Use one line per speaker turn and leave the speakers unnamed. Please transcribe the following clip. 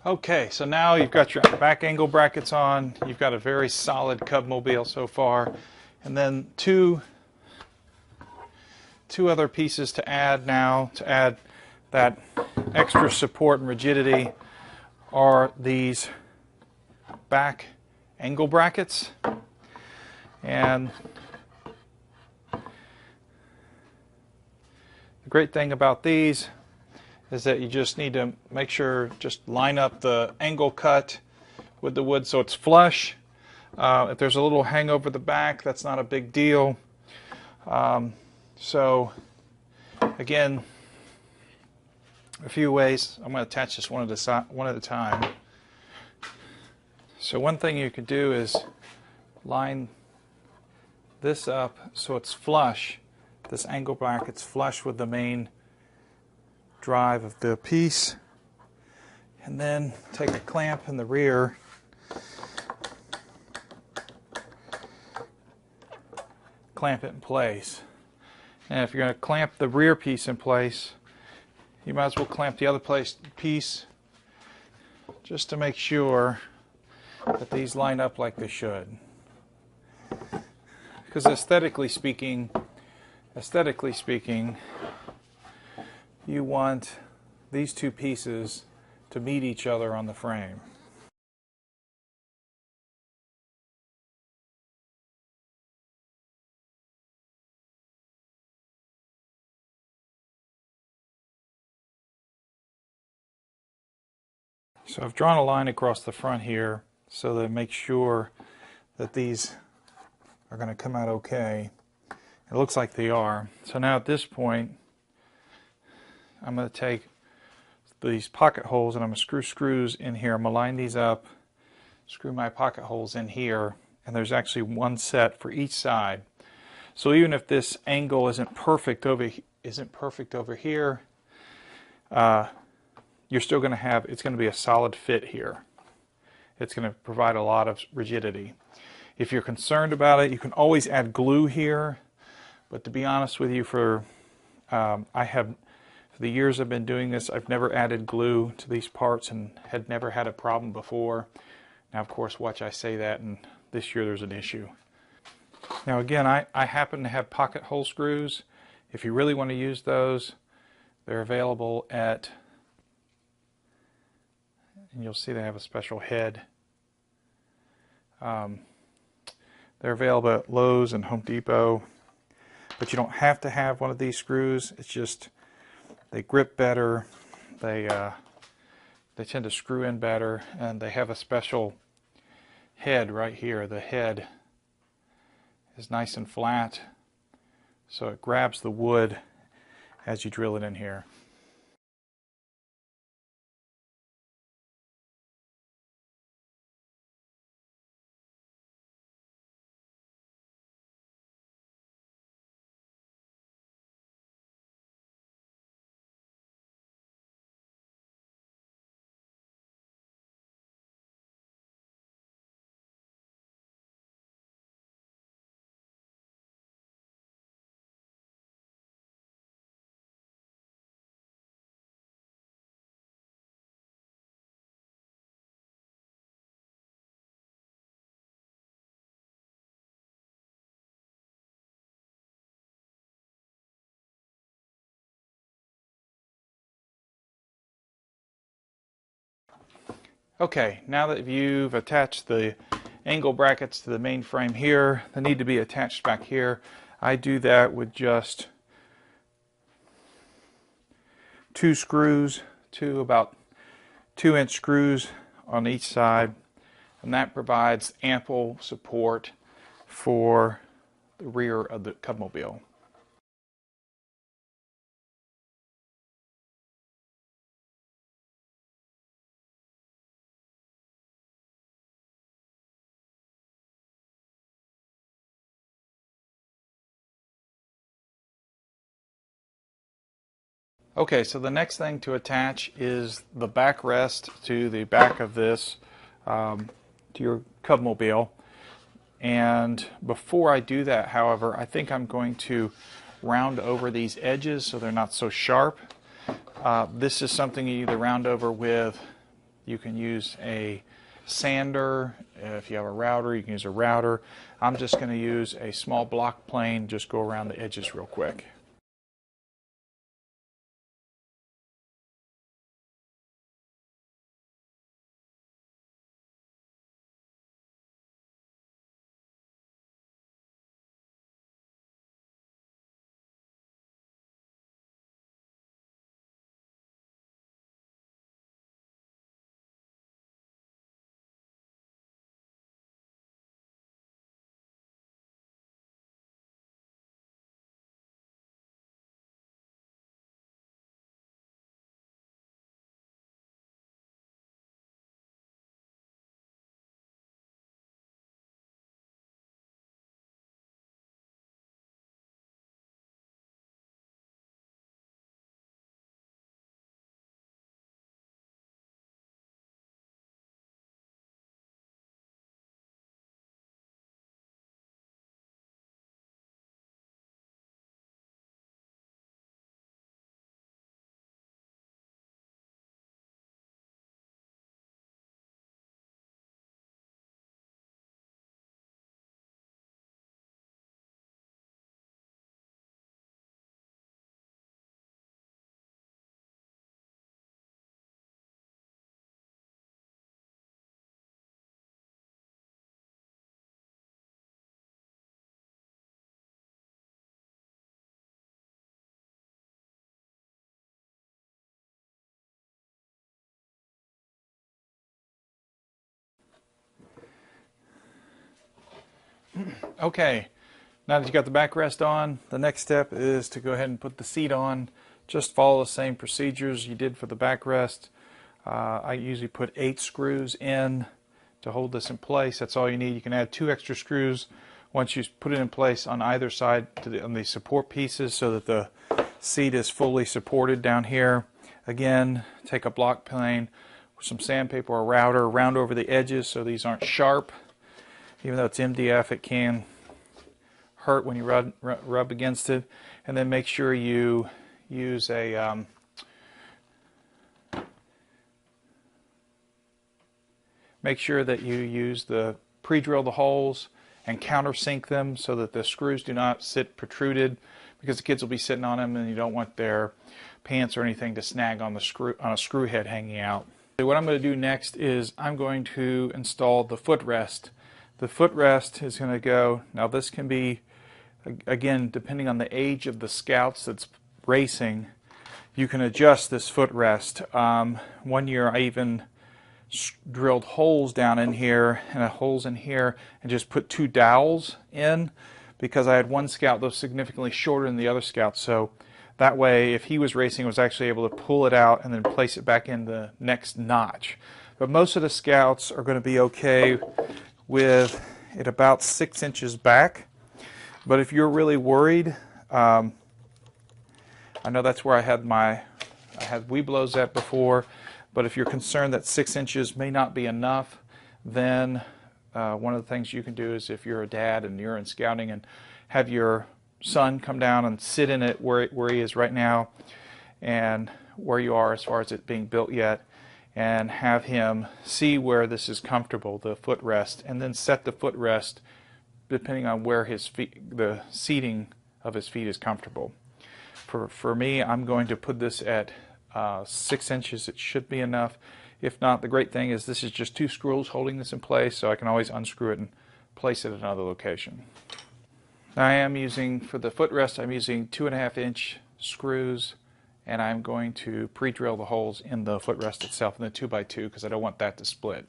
Okay, so now you've got your back angle brackets on. You've got a very solid Cubmobile so far. And then two other pieces to add now, to add that extra support and rigidity, are these back angle brackets. And the great thing about these is that you just need to make sure, just line up the angle cut with the wood so it's flush. If there's a little hang over the back, that's not a big deal. So again, a few ways. I'm going to attach this one at a time. So one thing you can do is line this up so it's flush. This angle bracket's flush with the main drive of the piece, and then take a clamp in the rear, clamp it in place. And if you're going to clamp the rear piece in place, you might as well clamp the other piece just to make sure that these line up like they should. Because aesthetically speaking, you want these two pieces to meet each other on the frame. So I've drawn a line across the front here so that it makes sure that these are going to come out okay. It looks like they are. So now at this point, I'm going to take these pocket holes and I'm going to screw screws in here. I'm going to line these up, screw my pocket holes in here, and there's actually one set for each side. So even if this angle isn't perfect over here, you're still going to have, it's going to be a solid fit here. It's going to provide a lot of rigidity. If you're concerned about it, you can always add glue here. But to be honest with you, for the years I've been doing this, I've never added glue to these parts and had never had a problem before. Now, of course, watch I say that, and this year there's an issue. Now, again, I happen to have pocket hole screws. If you really want to use those, they're available at, and you'll see they have a special head. They're available at Lowe's and Home Depot. But you don't have to have one of these screws. It's just they grip better, they tend to screw in better, and they have a special head right here. The head is nice and flat, so it grabs the wood as you drill it in here. Okay, now that you've attached the angle brackets to the main frame here, they need to be attached back here. I do that with just two screws, about 2-inch screws on each side, and that provides ample support for the rear of the Cubmobile. Okay, so the next thing to attach is the backrest to the back of this, to your Cubmobile. And before I do that, however, I think I'm going to round over these edges so they're not so sharp. This is something you either round over with You can use a sander. If you have a router, you can use a router. I'm just going to use a small block plane, just go around the edges real quick. Okay, now that you got the backrest on, the next step is to go ahead and put the seat on. Just follow the same procedures you did for the backrest. I usually put 8 screws in to hold this in place. That's all you need. You can add 2 extra screws once you put it in place on either side on the support pieces so that the seat is fully supported down here. Again, take a block plane with some sandpaper or router, round over the edges so these aren't sharp. Even though it's MDF, it can hurt when you rub against it. And then make sure you use a make sure that you use the pre-drill the holes and countersink them so that the screws do not sit protruded, because the kids will be sitting on them and you don't want their pants or anything to snag on a screw head hanging out. So what I'm going to do next is I'm going to install the footrest. The footrest is going to go, now this can be, again, depending on the age of the scouts that's racing, you can adjust this footrest. One year I even drilled holes down in here and holes in here and just put 2 dowels in, because I had one scout that was significantly shorter than the other scout. So that way, if he was racing, I was actually able to pull it out and then place it back in the next notch. But most of the scouts are going to be okay with it about 6 inches back. But if you're really worried, I know that's where I had Webelos at before, but if you're concerned that 6 inches may not be enough, then one of the things you can do is, if you're a dad and you're in scouting, and have your son come down and sit in it where he is right now and where you are as far as it being built yet, and have him see where this is comfortable, the footrest, and then set the footrest depending on where his feet, the seating of his feet, is comfortable. For me, I'm going to put this at 6 inches. It should be enough. If not, the great thing is this is just 2 screws holding this in place, so I can always unscrew it and place it at another location. Now I am using, for the footrest, I'm using 2.5-inch screws, and I'm going to pre-drill the holes in the footrest itself in the 2x2 because I don't want that to split.